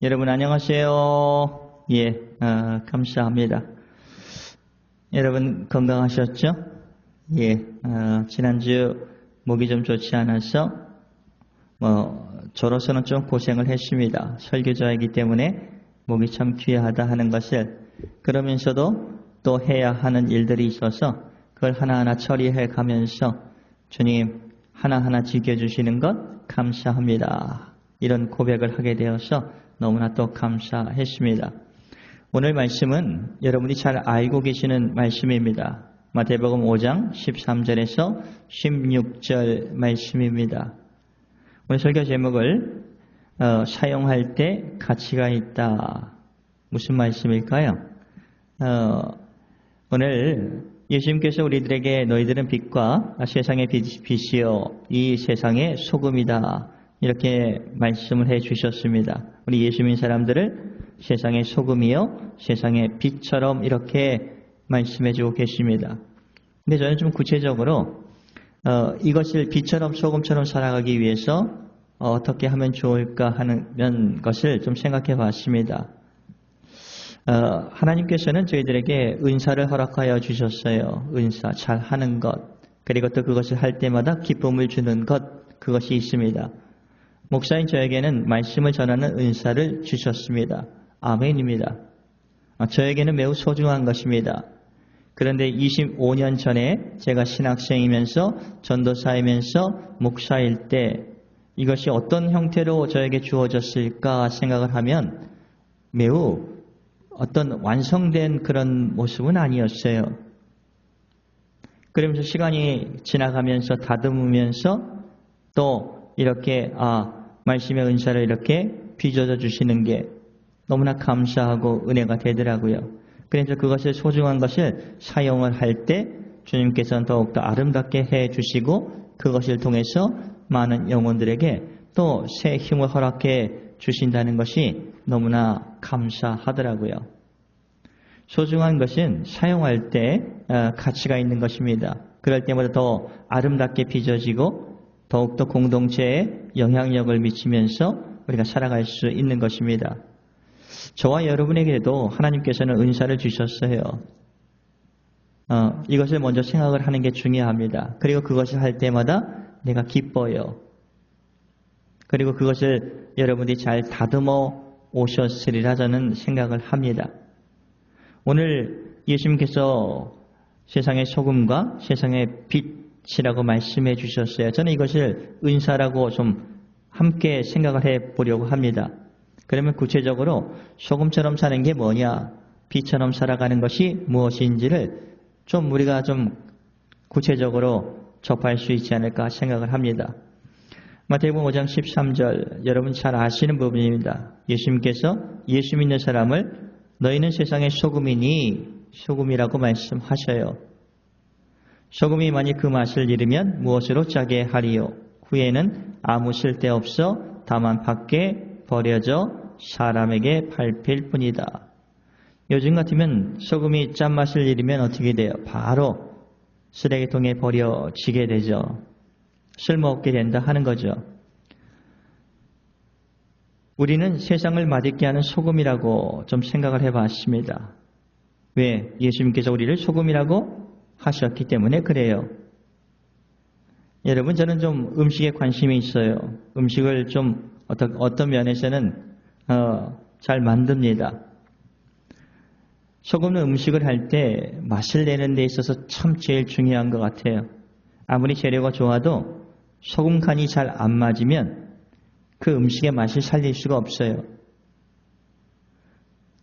여러분 안녕하세요. 예, 감사합니다. 여러분 건강하셨죠? 예, 지난주 목이 좀 좋지 않아서 저로서는 좀 고생을 했습니다. 설교자이기 때문에 목이 참 귀하다 하는 것을, 그러면서도 또 해야 하는 일들이 있어서 그걸 하나하나 처리해 가면서 주님 하나하나 지켜주시는 것 감사합니다. 이런 고백을 하게 되어서 너무나 또 감사했습니다. 오늘 말씀은 여러분이 잘 알고 계시는 말씀입니다. 마태복음 5장 13절에서 16절 말씀입니다. 오늘 설교 제목을 사용할 때 가치가 있다. 무슨 말씀일까요? 오늘 예수님께서 우리들에게 너희들은 빛과 세상의 빛이요 이 세상의 소금이다 이렇게 말씀을 해 주셨습니다. 우리 예수 믿는 사람들을 세상의 소금이요 세상의 빛처럼 이렇게 말씀해 주고 계십니다. 근데 저는 좀 구체적으로 이것을 빛처럼 소금처럼 살아가기 위해서 어떻게 하면 좋을까 하는 것을 좀 생각해 봤습니다. 하나님께서는 저희들에게 은사를 허락하여 주셨어요. 은사, 잘하는 것, 그리고 또 그것을 할 때마다 기쁨을 주는 것, 그것이 있습니다. 목사인 저에게는 말씀을 전하는 은사를 주셨습니다. 아멘입니다. 저에게는 매우 소중한 것입니다. 그런데 25년 전에 제가 신학생이면서 전도사이면서 목사일 때 이것이 어떤 형태로 저에게 주어졌을까 생각을 하면 매우 어떤 완성된 그런 모습은 아니었어요. 그러면서 시간이 지나가면서 다듬으면서 또 이렇게 말씀의 은사를 이렇게 빚어져 주시는 게 너무나 감사하고 은혜가 되더라고요. 그래서 그것을 소중한 것을 사용을 할 때 주님께서는 더욱더 아름답게 해 주시고 그것을 통해서 많은 영혼들에게 또 새 힘을 허락해 주신다는 것이 너무나 감사하더라고요. 소중한 것은 사용할 때 가치가 있는 것입니다. 그럴 때마다 더 아름답게 빚어지고 더욱더 공동체에 영향력을 미치면서 우리가 살아갈 수 있는 것입니다. 저와 여러분에게도 하나님께서는 은사를 주셨어요. 이것을 먼저 생각을 하는 게 중요합니다. 그리고 그것을 할 때마다 내가 기뻐요. 그리고 그것을 여러분이 잘 다듬어 오셨으리라 저는 생각을 합니다. 오늘 예수님께서 세상의 소금과 세상의 빛이라고 말씀해 주셨어요. 저는 이것을 은사라고 좀 함께 생각을 해 보려고 합니다. 그러면 구체적으로 소금처럼 사는 게 뭐냐, 빛처럼 살아가는 것이 무엇인지를 좀 우리가 좀 구체적으로 접할 수 있지 않을까 생각을 합니다. 마태복음 5장 13절 여러분 잘 아시는 부분입니다. 예수님께서 예수 믿는 사람을 너희는 세상의 소금이니 소금이라고 말씀하셔요. 소금이 만일 그 맛을 잃으면 무엇으로 짜게 하리요? 후에는 아무 쓸데없어 다만 밖에 버려져 사람에게 밟힐 뿐이다. 요즘 같으면 소금이 짠맛을 잃으면 어떻게 돼요? 바로 쓰레기통에 버려지게 되죠. 쓸모없게 된다 하는 거죠. 우리는 세상을 맛있게 하는 소금이라고 좀 생각을 해봤습니다. 왜? 예수님께서 우리를 소금이라고 하셨기 때문에 그래요. 여러분 저는 좀 음식에 관심이 있어요. 음식을 좀 어떤 면에서는 잘 만듭니다. 소금은 음식을 할 때 맛을 내는 데 있어서 참 제일 중요한 것 같아요. 아무리 재료가 좋아도 소금 간이 잘 안 맞으면 그 음식의 맛을 살릴 수가 없어요.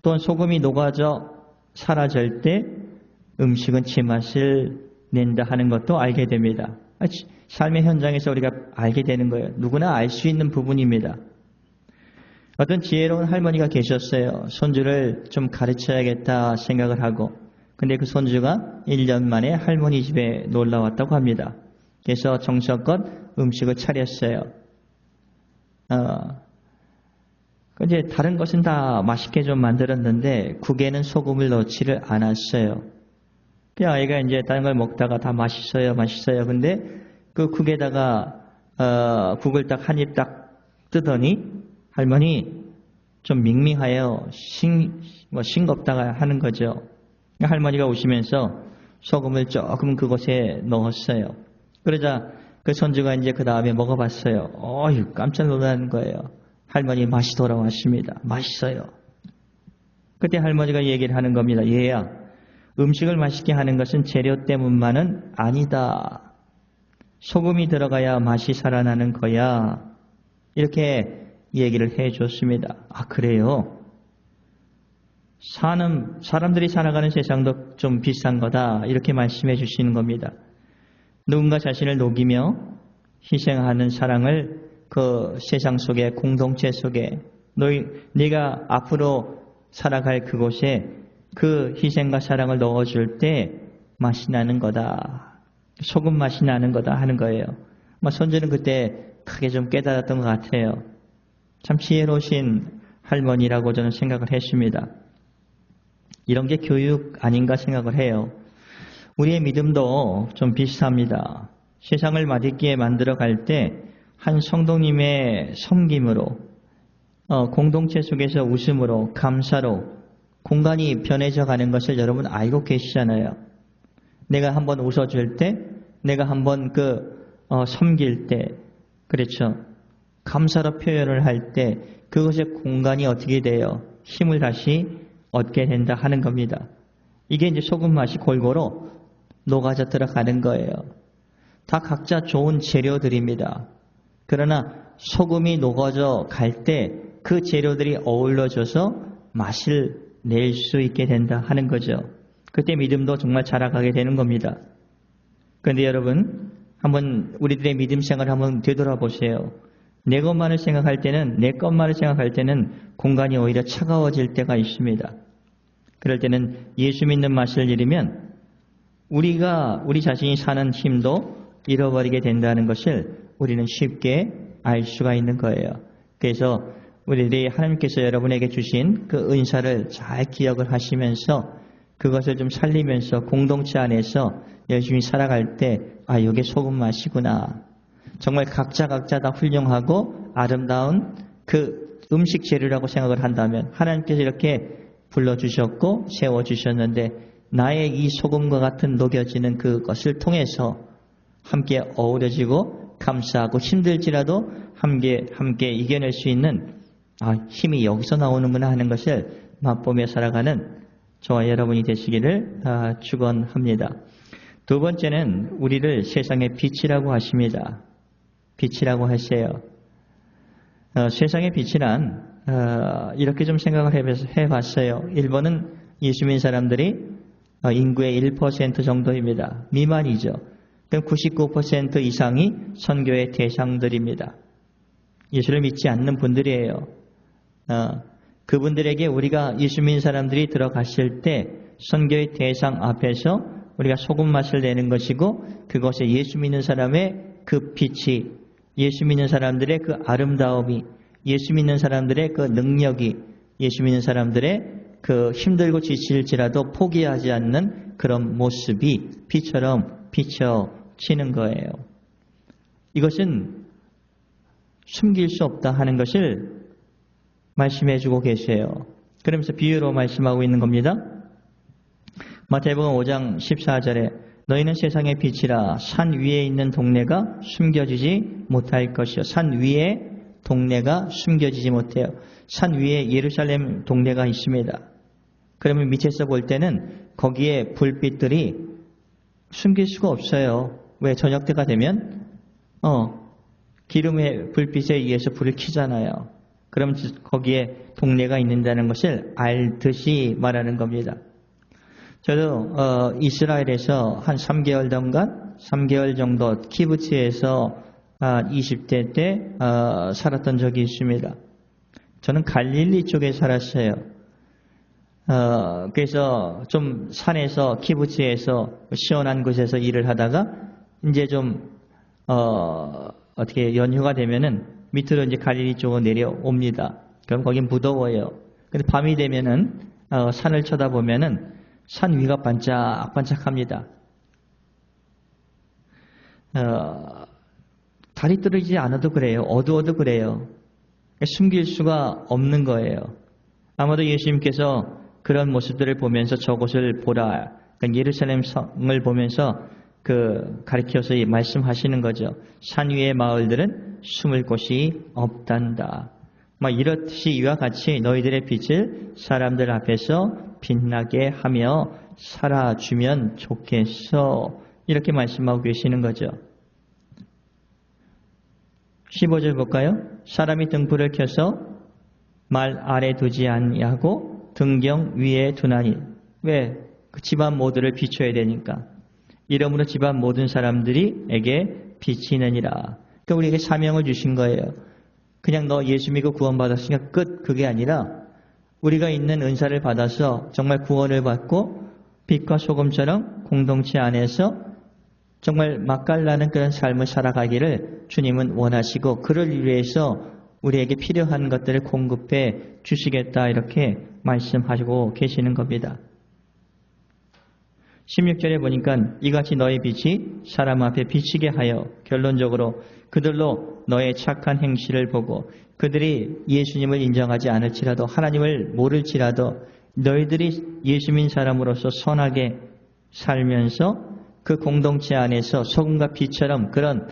또한 소금이 녹아져 사라질 때 음식은 제맛을 낸다 하는 것도 알게 됩니다. 삶의 현장에서 우리가 알게 되는 거예요. 누구나 알 수 있는 부분입니다. 어떤 지혜로운 할머니가 계셨어요. 손주를 좀 가르쳐야겠다 생각을 하고, 근데 그 손주가 1년 만에 할머니 집에 놀러 왔다고 합니다. 그래서 정성껏 음식을 차렸어요. 이제 다른 것은 다 맛있게 좀 만들었는데 국에는 소금을 넣지를 않았어요. 그 아이가 이제 다른 걸 먹다가 다 맛있어요. 근데 그 국에다가 국을 딱 한 입 딱 뜨더니 할머니 좀 밍밍하여 싱겁다가 하는 거죠. 할머니가 오시면서 소금을 조금 그곳에 넣었어요. 그러자 그 손주가 이제 그 다음에 먹어봤어요. 어휴, 깜짝 놀라는 거예요. 할머니 맛이 돌아왔습니다. 맛있어요. 그때 할머니가 얘기를 하는 겁니다. 얘야, 음식을 맛있게 하는 것은 재료 때문만은 아니다. 소금이 들어가야 맛이 살아나는 거야. 이렇게 얘기를 해줬습니다. 아, 그래요? 사람들이 살아가는 세상도 좀 비슷한 거다. 이렇게 말씀해 주시는 겁니다. 누군가 자신을 녹이며 희생하는 사랑을 그 세상 속에, 공동체 속에, 네가 앞으로 살아갈 그곳에 그 희생과 사랑을 넣어줄 때 맛이 나는 거다. 소금 맛이 나는 거다 하는 거예요. 손주는 그때 크게 좀 깨달았던 것 같아요. 참 지혜로우신 할머니라고 저는 생각을 했습니다. 이런 게 교육 아닌가 생각을 해요. 우리의 믿음도 좀 비슷합니다. 세상을 맛있게 만들어 갈 때 한 성도님의 섬김으로, 공동체 속에서 웃음으로, 감사로 공간이 변해져 가는 것을 여러분 알고 계시잖아요. 내가 한번 웃어줄 때, 내가 한번 섬길 때, 그렇죠. 감사로 표현을 할 때 그것의 공간이 어떻게 돼요? 힘을 다시 얻게 된다 하는 겁니다. 이게 이제 소금 맛이 골고루 녹아져 들어가는 거예요. 다 각자 좋은 재료들입니다. 그러나 소금이 녹아져 갈 때 그 재료들이 어우러져서 맛을 낼 수 있게 된다 하는 거죠. 그때 믿음도 정말 자라가게 되는 겁니다. 그런데 여러분, 한번 우리들의 믿음 생활을 한번 되돌아보세요. 내 것만을 생각할 때는 공간이 오히려 차가워질 때가 있습니다. 그럴 때는 예수 믿는 맛을 잃으면 우리 자신이 사는 힘도 잃어버리게 된다는 것을 우리는 쉽게 알 수가 있는 거예요. 그래서 우리들이 하나님께서 여러분에게 주신 그 은사를 잘 기억을 하시면서 그것을 좀 살리면서 공동체 안에서 열심히 살아갈 때, 아, 이게 소금 맛이구나. 정말 각자 다 훌륭하고 아름다운 그 음식 재료라고 생각을 한다면 하나님께서 이렇게 불러주셨고 세워주셨는데 나의 이 소금과 같은 녹여지는 그것을 통해서 함께 어우러지고 감사하고 힘들지라도 함께 이겨낼 수 있는 힘이 여기서 나오는구나 하는 것을 맛보며 살아가는 저와 여러분이 되시기를 축원합니다. 두 번째는 우리를 세상의 빛이라고 하십니다. 빛이라고 하세요. 세상의 빛이란 이렇게 좀 생각을 해봤어요. 일본은 예수 믿는 사람들이 인구의 1% 정도입니다. 미만이죠. 그럼 99% 이상이 선교의 대상들입니다. 예수를 믿지 않는 분들이에요. 그분들에게 우리가 예수 믿는 사람들이 들어갔을 때 선교의 대상 앞에서 우리가 소금 맛을 내는 것이고 그것에 예수 믿는 사람의 그 빛이, 예수 믿는 사람들의 그 아름다움이, 예수 믿는 사람들의 그 능력이, 예수 믿는 사람들의 그 힘들고 지칠지라도 포기하지 않는 그런 모습이 빛처럼 비춰지는 거예요. 이것은 숨길 수 없다 하는 것을 말씀해 주고 계세요. 그러면서 비유로 말씀하고 있는 겁니다. 마태복음 5장 14절에 너희는 세상의 빛이라 산 위에 있는 동네가 숨겨지지 못할 것이요. 산 위에 동네가 숨겨지지 못해요. 산 위에 예루살렘 동네가 있습니다. 그러면 밑에서 볼 때는 거기에 불빛들이 숨길 수가 없어요. 왜? 저녁 때가 되면 기름의 불빛에 의해서 불을 켜잖아요. 그러면 거기에 동네가 있는다는 것을 알듯이 말하는 겁니다. 저도 이스라엘에서 한 3개월 정도 키부츠에서 20대 때 살았던 적이 있습니다. 저는 갈릴리 쪽에 살았어요. 그래서 좀 산에서 키부츠에서 시원한 곳에서 일을 하다가 이제 좀 어떻게 연휴가 되면은 밑으로 이제 갈릴리 쪽으로 내려옵니다. 그럼 거긴 무더워요. 근데 밤이 되면은 산을 쳐다보면은 산 위가 반짝반짝합니다. 달이 떨어지지 않아도 그래요. 어두워도 그래요. 숨길 수가 없는 거예요. 아마도 예수님께서 그런 모습들을 보면서 저곳을 보라, 그러니까 예루살렘 성을 보면서 가리켜서 말씀하시는 거죠. 산 위의 마을들은 숨을 곳이 없단다. 이렇듯이 이와 같이 너희들의 빛을 사람들 앞에서 빛나게 하며 살아주면 좋겠어. 이렇게 말씀하고 계시는 거죠. 15절 볼까요? 사람이 등불을 켜서 말 아래 두지 아니하고 등경 위에 두나니. 왜? 그 집안 모두를 비춰야 되니까. 이러므로 집안 모든 사람들에게 비치느니라. 그러니까 우리에게 사명을 주신 거예요. 그냥 너 예수 믿고 구원받았으니까 끝. 그게 아니라 우리가 있는 은사를 받아서 정말 구원을 받고 빛과 소금처럼 공동체 안에서 정말 맛깔나는 그런 삶을 살아가기를 주님은 원하시고 그를 위해서 우리에게 필요한 것들을 공급해 주시겠다 이렇게 말씀하시고 계시는 겁니다. 16절에 보니까 이같이 너의 빛이 사람 앞에 비치게 하여 결론적으로 그들로 너의 착한 행실을 보고 그들이 예수님을 인정하지 않을지라도 하나님을 모를지라도 너희들이 예수 믿는 사람으로서 선하게 살면서 그 공동체 안에서 소금과 빛처럼 그런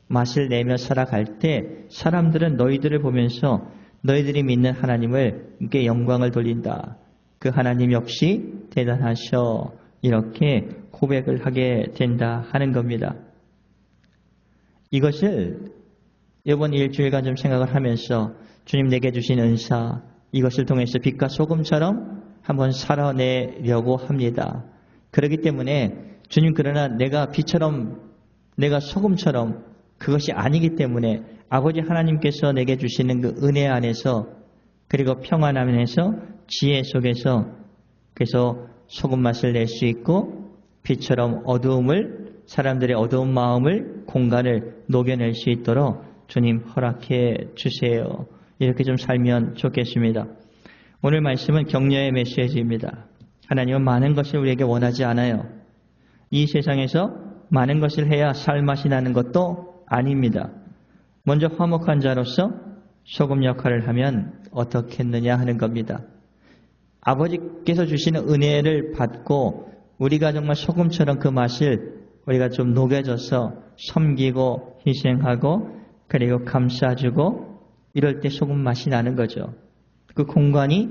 맛을 내며 살아갈 때 사람들은 너희들을 보면서 너희들이 믿는 하나님께 영광을 돌린다. 그 하나님 역시 대단하셔. 이렇게 고백을 하게 된다 하는 겁니다. 이것을 이번 일주일간 좀 생각을 하면서 주님 내게 주신 은사 이것을 통해서 빛과 소금처럼 한번 살아내려고 합니다. 그렇기 때문에 주님 그러나 내가 빛처럼 내가 소금처럼 그것이 아니기 때문에 아버지 하나님께서 내게 주시는 그 은혜 안에서 그리고 평안 안에서 지혜 속에서 그래서 소금 맛을 낼 수 있고 빛처럼 어두움을 사람들의 어두운 마음을 공간을 녹여낼 수 있도록 주님 허락해 주세요. 이렇게 좀 살면 좋겠습니다. 오늘 말씀은 격려의 메시지입니다. 하나님은 많은 것을 우리에게 원하지 않아요. 이 세상에서 많은 것을 해야 살맛이 나는 것도 아닙니다. 먼저 화목한 자로서 소금 역할을 하면 어떻겠느냐 하는 겁니다. 아버지께서 주시는 은혜를 받고 우리가 정말 소금처럼 그 맛을 우리가 좀 녹여져서 섬기고 희생하고 그리고 감싸주고 이럴 때 소금 맛이 나는 거죠. 그 공간이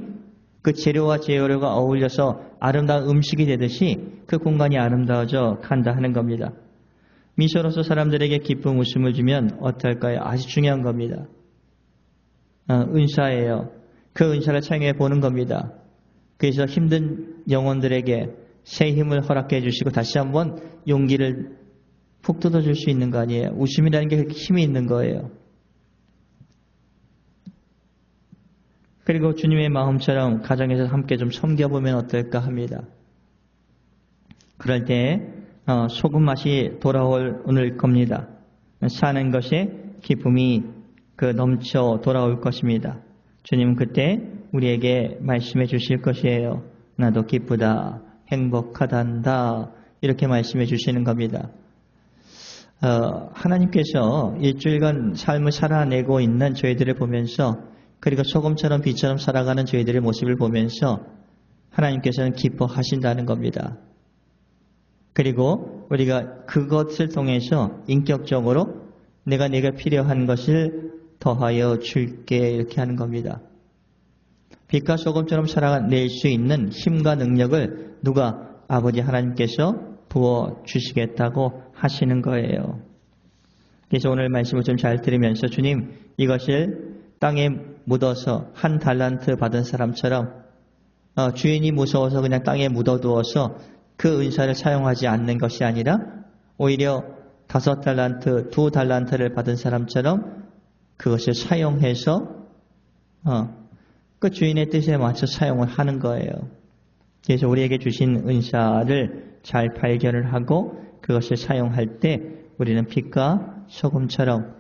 그 재료와 재료가 어울려서 아름다운 음식이 되듯이 그 공간이 아름다워져 간다 하는 겁니다. 미소로서 사람들에게 기쁨 웃음을 주면 어떨까요? 아주 중요한 겁니다. 은사예요. 그 은사를 차용해 보는 겁니다. 그래서 힘든 영혼들에게 새 힘을 허락해 주시고 다시 한번 용기를 푹 뜯어줄 수 있는 거 아니에요. 웃음이라는 게 그렇게 힘이 있는 거예요. 그리고 주님의 마음처럼 가정에서 함께 좀 섬겨보면 어떨까 합니다. 그럴 때 소금 맛이 돌아올 겁니다. 사는 것에 기쁨이 넘쳐 돌아올 것입니다. 주님은 그때 우리에게 말씀해 주실 것이에요. 나도 기쁘다, 행복하단다 이렇게 말씀해 주시는 겁니다. 하나님께서 일주일간 삶을 살아내고 있는 저희들을 보면서 그리고 소금처럼 빛처럼 살아가는 저희들의 모습을 보면서 하나님께서는 기뻐하신다는 겁니다. 그리고 우리가 그것을 통해서 인격적으로 내가 필요한 것을 더하여 줄게 이렇게 하는 겁니다. 빛과 소금처럼 살아낼 수 있는 힘과 능력을 누가 아버지 하나님께서 부어주시겠다고 하시는 거예요. 그래서 오늘 말씀을 좀 잘 들으면서 주님 이것을 땅에 묻어서 한 달란트 받은 사람처럼 주인이 무서워서 그냥 땅에 묻어두어서 그 은사를 사용하지 않는 것이 아니라 오히려 5달란트, 2달란트를 받은 사람처럼 그것을 사용해서 그 주인의 뜻에 맞춰 사용을 하는 거예요. 그래서 우리에게 주신 은사를 잘 발견을 하고 그것을 사용할 때 우리는 빛과 소금처럼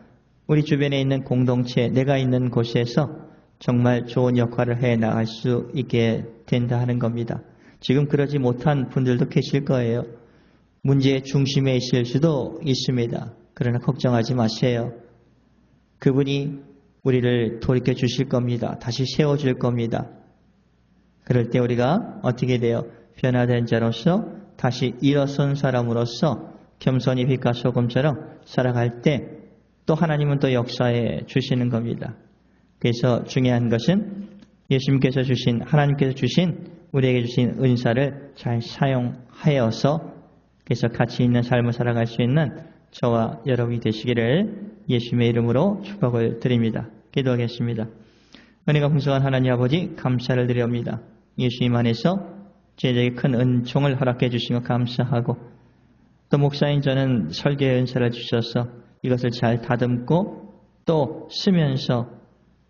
우리 주변에 있는 공동체, 내가 있는 곳에서 정말 좋은 역할을 해 나갈 수 있게 된다 하는 겁니다. 지금 그러지 못한 분들도 계실 거예요. 문제의 중심에 있을 수도 있습니다. 그러나 걱정하지 마세요. 그분이 우리를 돌이켜 주실 겁니다. 다시 세워줄 겁니다. 그럴 때 우리가 어떻게 돼요? 변화된 자로서 다시 일어선 사람으로서 겸손히 빛과 소금처럼 살아갈 때 또 하나님은 또 역사해 주시는 겁니다. 그래서 중요한 것은 예수님께서 주신, 하나님께서 주신, 우리에게 주신 은사를 잘 사용하여서 그래서 가치 있는 삶을 살아갈 수 있는 저와 여러분이 되시기를 예수님의 이름으로 축복을 드립니다. 기도하겠습니다. 은혜가 풍성한 하나님 아버지 감사를 드립니다. 예수님 안에서 저에게 큰 은총을 허락해 주신 것 감사하고 또 목사인 저는 설교의 은사를 주셔서 이것을 잘 다듬고 또 쓰면서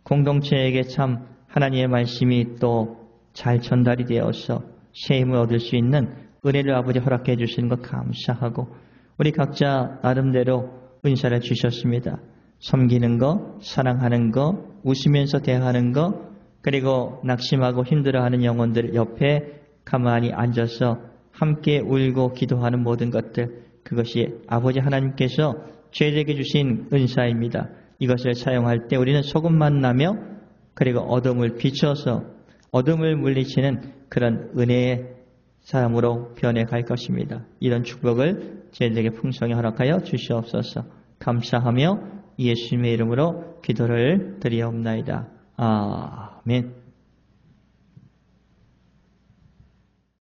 공동체에게 참 하나님의 말씀이 또 잘 전달이 되어서 새 힘을 얻을 수 있는 은혜를 아버지 허락해 주시는 것 감사하고 우리 각자 나름대로 은사를 주셨습니다. 섬기는 것, 사랑하는 것, 웃으면서 대하는 것, 그리고 낙심하고 힘들어하는 영혼들 옆에 가만히 앉아서 함께 울고 기도하는 모든 것들, 그것이 아버지 하나님께서 저에게 주신 은사입니다. 이것을 사용할 때 우리는 소금만 나며 그리고 어둠을 비춰서 어둠을 물리치는 그런 은혜의 사람으로 변해갈 것입니다. 이런 축복을 저에게 풍성히 허락하여 주시옵소서. 감사하며 예수님의 이름으로 기도를 드리옵나이다. 아멘.